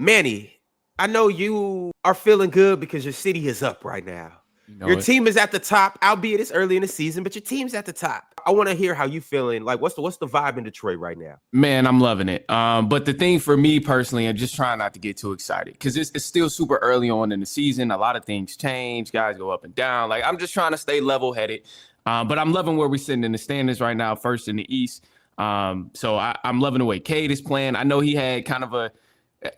Manny, I know you are feeling good because your city is up right now. You know Your it. team is at the top, albeit it's early in the season, but your team's at the top. I want to hear how you feeling. Like, what's the vibe in Detroit right now? Man, I'm loving it. But the thing for me personally, I'm just trying not to get too excited because it's still super early on in the season. A lot of things change. Guys go up and down. Like, I'm just trying to stay level headed. But I'm loving where we're sitting in the standings right now, first in the East. So I'm loving the way Cade is playing. I know he had kind of a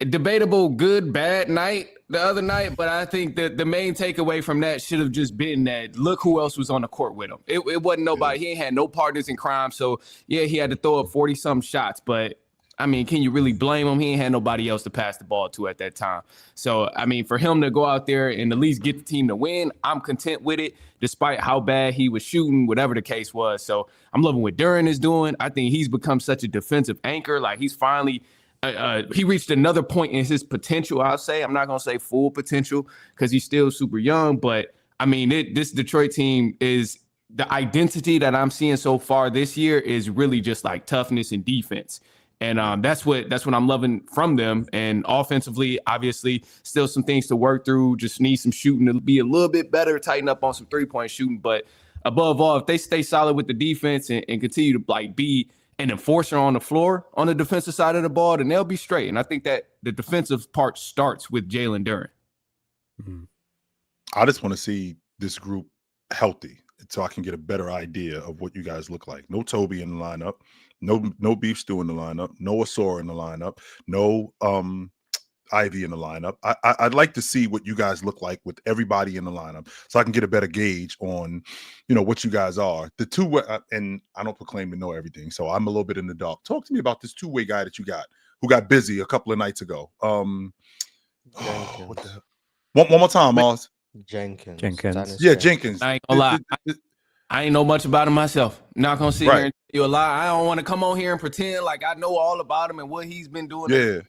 debatable good, bad night the other night, but I think that the main takeaway from that should have just been that look who else was on the court with him. It wasn't nobody. He ain't had no partners in crime. So, yeah, he had to throw up 40-some shots, but I mean, can you really blame him? He ain't had nobody else to pass the ball to at that time. So, I mean, for him to go out there and at least get the team to win, I'm content with it, despite how bad he was shooting, whatever the case was. So, I'm loving what Duran is doing. I think he's become such a defensive anchor. Like, he's finally he reached another point in his potential, I'll say. I'm not going to say full potential because he's still super young. But, I mean, this Detroit team is the identity that I'm seeing so far this year is really just like toughness and defense. And that's what I'm loving from them. And offensively, obviously, still some things to work through. Just need some shooting to be a little bit better, tighten up on some three-point shooting. But above all, if they stay solid with the defense and continue to like be an enforcer on the floor on the defensive side of the ball, then they'll be straight. And I think that the defensive part starts with Jalen Duran. Mm-hmm. I just want to see this group healthy so I can get a better idea of what you guys look like. No Toby in the lineup, no Beef Stew in the lineup, no Asor in the lineup, no Ivy in the lineup. I'd like to see what you guys look like with everybody in the lineup so I can get a better gauge on, what you guys are. The two, and I don't proclaim to know everything, so I'm a little bit in the dark. Talk to me about this two-way guy that you got who got busy a couple of nights ago. Jenkins. What the hell? One more time, Oz. Jenkins. Yeah, Jenkins. I ain't gonna lie. I ain't know much about him myself. Not gonna sit here and tell you a lie. I don't want to come on here and pretend like I know all about him and what he's been doing. Yeah.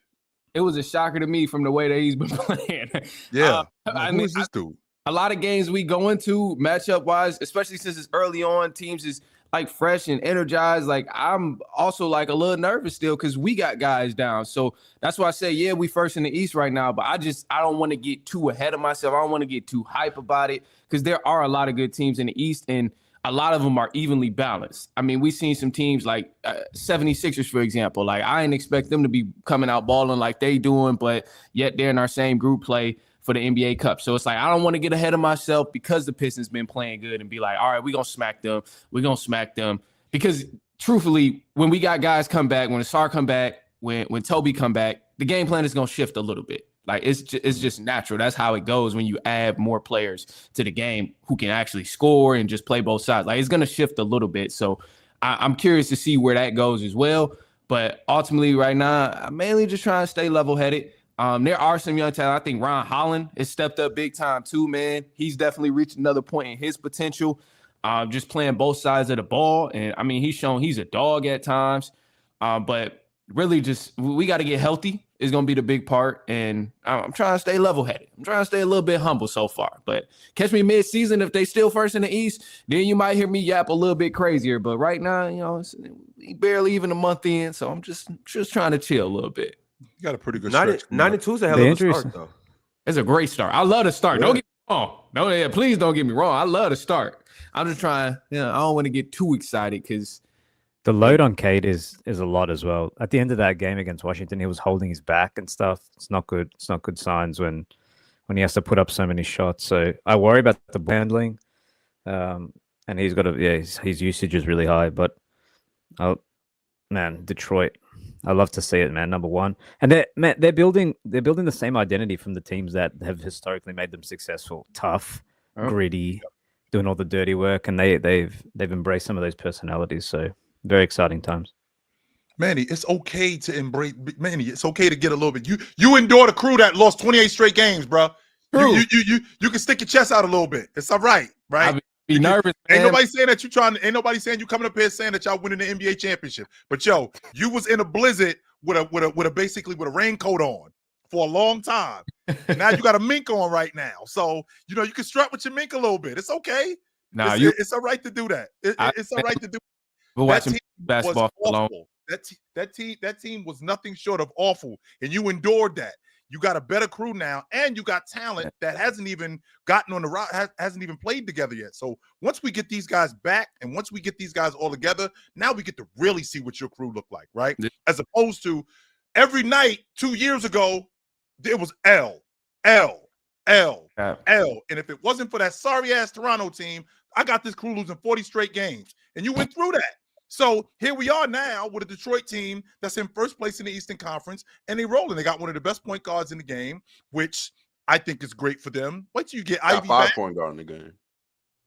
It was a shocker to me from the way that he's been playing. Yeah. Who is this dude? A lot of games we go into matchup-wise, especially since it's early on, teams is like fresh and energized. Like I'm also like a little nervous still because we got guys down. So that's why I say, yeah, we first in the East right now. But I don't want to get too ahead of myself. I don't want to get too hype about it because there are a lot of good teams in the East and a lot of them are evenly balanced. I mean, we've seen some teams like 76ers, for example. Like, I didn't expect them to be coming out balling like they doing, but yet they're in our same group play for the NBA Cup. So it's like, I don't want to get ahead of myself because the Pistons been playing good and be like, all right, we're going to smack them. We're going to smack them. Because truthfully, when we got guys come back, when Asar come back, when Toby come back, the game plan is going to shift a little bit. Like, it's just natural. That's how it goes when you add more players to the game who can actually score and just play both sides. Like, it's going to shift a little bit. So I'm curious to see where that goes as well. But ultimately, right now, I'm mainly just trying to stay level-headed. There are some young talent. I think Ron Holland has stepped up big time too, man. He's definitely reached another point in his potential, just playing both sides of the ball. And, I mean, he's shown he's a dog at times. But really just we got to get healthy is going to be the big part. And I'm trying to stay level-headed. I'm trying to stay a little bit humble so far. But catch me mid-season. If they still first in the East, then you might hear me yap a little bit crazier. But right now, we barely even a month in. So I'm just trying to chill a little bit. You got a pretty good stretch. 9-2 is a hell of a start, though. It's a great start. I love the start. Yeah. Don't get me wrong. No, please don't get me wrong. I love the start. I'm just trying, I don't want to get too excited because the load on Cade is a lot as well. At the end of that game against Washington, he was holding his back and stuff. It's not good. It's not good signs when he has to put up so many shots. So I worry about the ball handling. And he's got his usage is really high. But man, Detroit, I love to see it, man. Number one, and they're building the same identity from the teams that have historically made them successful, tough, gritty, doing all the dirty work, and they've embraced some of those personalities. So very exciting times. Manny, it's okay to embrace. Manny, it's okay to get a little bit. You endure the crew that lost 28 straight games, bro. You can stick your chest out a little bit. It's all right, right? Be nervous. Ain't nobody saying that ain't nobody saying you coming up here saying that y'all winning the NBA championship. But you was in a blizzard with a basically with a raincoat on for a long time. And now you got a mink on right now. So you can strut with your mink a little bit. It's okay. It's all right to do that. It's all right to do. We're watching basketball for long. That team was nothing short of awful, and you endured that. You got a better crew now, and you got talent that hasn't even gotten on the route, hasn't even played together yet. So once we get these guys back, and once we get these guys all together, now we get to really see what your crew look like, right? As opposed to every night 2 years ago, it was L, L, L, L. And if it wasn't for that sorry-ass Toronto team, I got this crew losing 40 straight games. And you went through that. So here we are now with a Detroit team that's in first place in the Eastern Conference, and they rolling. They got one of the best point guards in the game, which I think is great for them. Wait till you get Ivy five back. point guard in the game.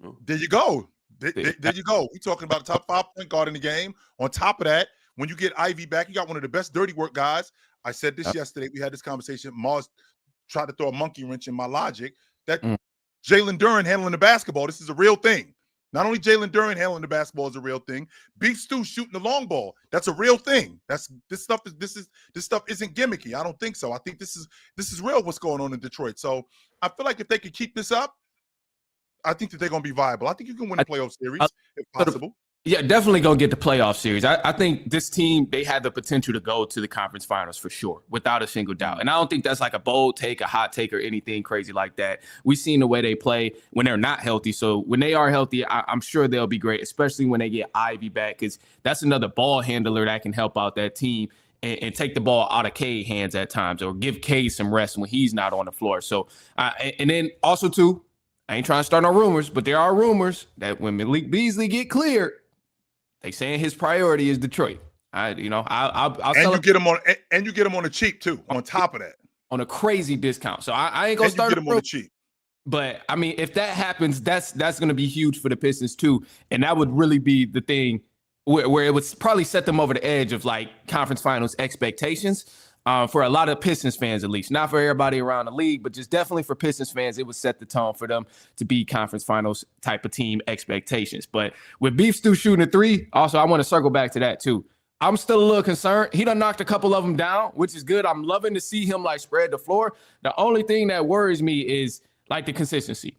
Oh. There you go. There you go. We're talking about a top 5 point guard in the game. On top of that, when you get Ivy back, you got one of the best dirty work guys. I said this yesterday. We had this conversation. Mars tried to throw a monkey wrench in my logic that Jalen Duren handling the basketball. This is a real thing. Not only Jalen Duren handling the basketball is a real thing. Beef Stew shooting the long ball. That's a real thing. This stuff isn't gimmicky. I don't think so. I think this is real what's going on in Detroit. So I feel like if they could keep this up, I think that they're going to be viable. I think you can win a playoff series if possible. Yeah, definitely go get the playoff series. I think this team, they had the potential to go to the conference finals for sure, without a single doubt. And I don't think that's like a bold take, a hot take, or anything crazy like that. We've seen the way they play when they're not healthy. So when they are healthy, I'm sure they'll be great, especially when they get Ivy back, because that's another ball handler that can help out that team and take the ball out of Cade hands at times, or give Cade some rest when he's not on the floor. So, and then also too, I ain't trying to start no rumors, but there are rumors that when Malik Beasley get cleared, they saying his priority is Detroit. I'll and you get him on the cheap too. On top of that, on a crazy discount. So I ain't gonna start him on the cheap. But I mean, if that happens, that's going to be huge for the Pistons too, and that would really be the thing where it would probably set them over the edge of like conference finals expectations. For a lot of Pistons fans, at least, not for everybody around the league, but just definitely for Pistons fans, it would set the tone for them to be conference finals type of team expectations. But with Beef Stew shooting a 3, also, I want to circle back to that too. I'm still a little concerned. He done knocked a couple of them down, which is good. I'm loving to see him like spread the floor. The only thing that worries me is like the consistency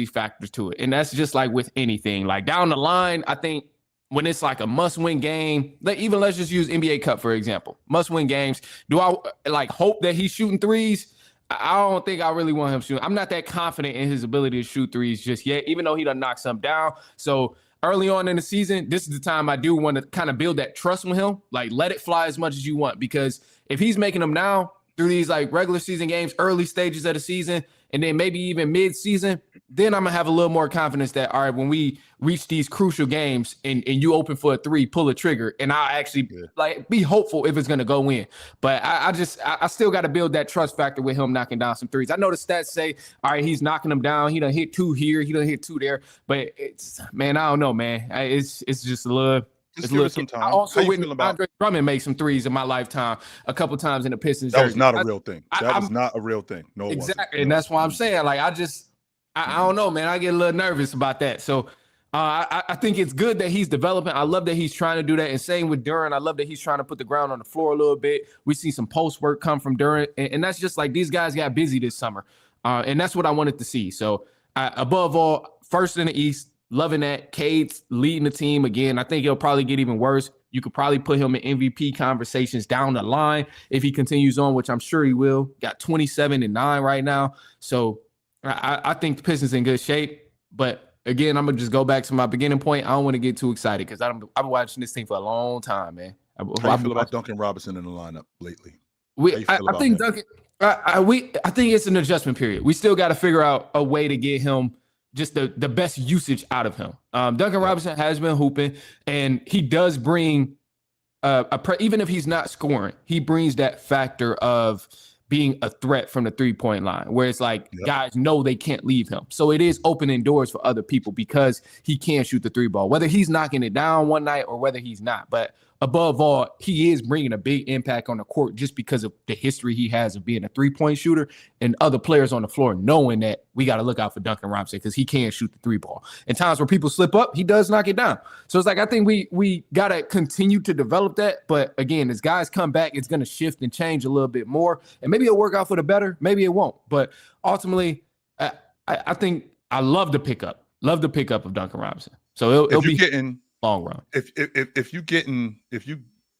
factor to it. And that's just like with anything. Like down the line, I think when it's like a must-win game, let's just use NBA Cup, for example. Must-win games. Do I like hope that he's shooting threes? I don't think I really want him shooting. I'm not that confident in his ability to shoot threes just yet, even though he done knocked some down. So early on in the season, this is the time I do want to kind of build that trust with him. Like, let it fly as much as you want, because if he's making them now through these like regular season games, early stages of the season, and then maybe even mid-season, then I'm going to have a little more confidence that, all right, when we reach these crucial games and you open for a 3, pull a trigger, and I'll actually like be hopeful if it's going to go in. But I still got to build that trust factor with him knocking down some threes. I know the stats say, all right, he's knocking them down. He done hit 2 here. He done hit 2 there. But I don't know, man. It's just a little... Just give it some time. I also witnessed Andre Drummond make some threes in my lifetime a couple times in the Pistons. That was not a real thing. That was not a real thing. No, exactly. And that's why I'm saying, like, I don't know, man. I get a little nervous about that. So I think it's good that he's developing. I love that he's trying to do that. And same with Duren. I love that he's trying to put the ground on the floor a little bit. We see some post work come from Duren. And that's just like these guys got busy this summer. And that's what I wanted to see. So above all, first in the East, loving that. Cade's leading the team again. I think he'll probably get even worse. You could probably put him in MVP conversations down the line if he continues on, which I'm sure he will. Got 27-9 right now. So I think the Pistons in good shape. But again, I'm going to just go back to my beginning point. I don't want to get too excited because I've been watching this team for a long time, man. How do you feel about Duncan Robinson in the lineup lately? I think Duncan. I think it's an adjustment period. We still got to figure out a way to get him just the best usage out of him. Duncan Robinson has been hooping, and he does bring even if he's not scoring, he brings that factor of being a threat from the 3-point line, where it's like guys know they can't leave him. So it is opening doors for other people because he can shoot the 3 ball, whether he's knocking it down one night or whether he's not. But above all, he is bringing a big impact on the court just because of the history he has of being a 3-point shooter and other players on the floor knowing that we got to look out for Duncan Robinson because he can shoot the 3 ball. In times where people slip up, he does knock it down. So it's like, I think we got to continue to develop that. But again, as guys come back, it's going to shift and change a little bit more. And maybe it'll work out for the better. Maybe it won't. But ultimately, I think I love the pickup of Duncan Robinson. So it'll be getting long run. If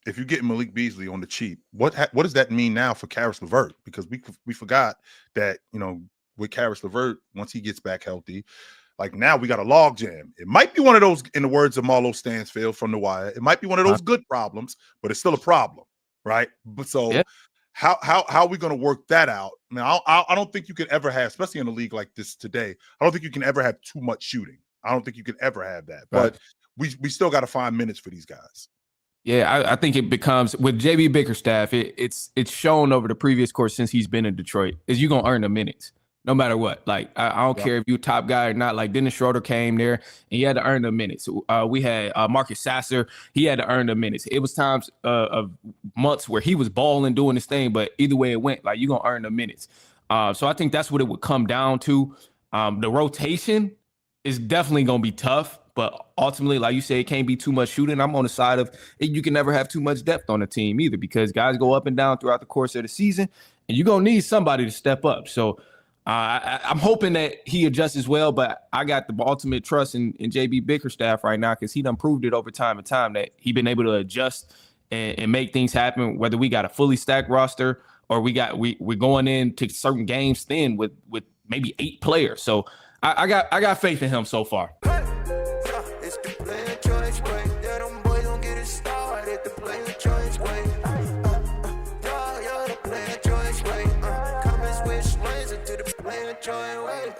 if you get Malik Beasley on the cheap, what does that mean now for Karis LeVert? Because we forgot that, you know, with Karis LeVert, once he gets back healthy, like now we got a log jam. It might be one of those, in the words of Marlo Stansfield from The Wire, it might be one of those good problems, but it's still a problem, right? But so Yeah. how are we going to work that out? I mean, I don't think you could ever have, especially in a league like this today, I don't think you can ever have too much shooting. I don't think you could ever have that. Right. But we still got to find minutes for these guys. Yeah, I think it becomes with JB Bickerstaff. It's shown over the previous course since he's been in Detroit is you're gonna earn the minutes no matter what. Like I don't care if you're top guy or not. Like Dennis Schroeder came there and he had to earn the minutes. We had Marcus Sasser. He had to earn the minutes. It was times of months where he was balling, doing his thing, but either way it went, like you're gonna earn the minutes. So I think that's what it would come down to. The rotation is definitely gonna be tough. But ultimately, like you say, it can't be too much shooting. I'm on the side of you can never have too much depth on a team either because guys go up and down throughout the course of the season, and you're going to need somebody to step up. So I'm hoping that he adjusts as well, but I got the ultimate trust in JB Bickerstaff right now because he done proved it over time and time that he been able to adjust and make things happen, whether we got a fully stacked roster or we're going into certain games thin with maybe 8 players. So I got faith in him so far. It's the player choice way. Yeah, them boys gon' get it started. The player choice way. Yeah, the player choice way. Come and switch lanes into the player choice way.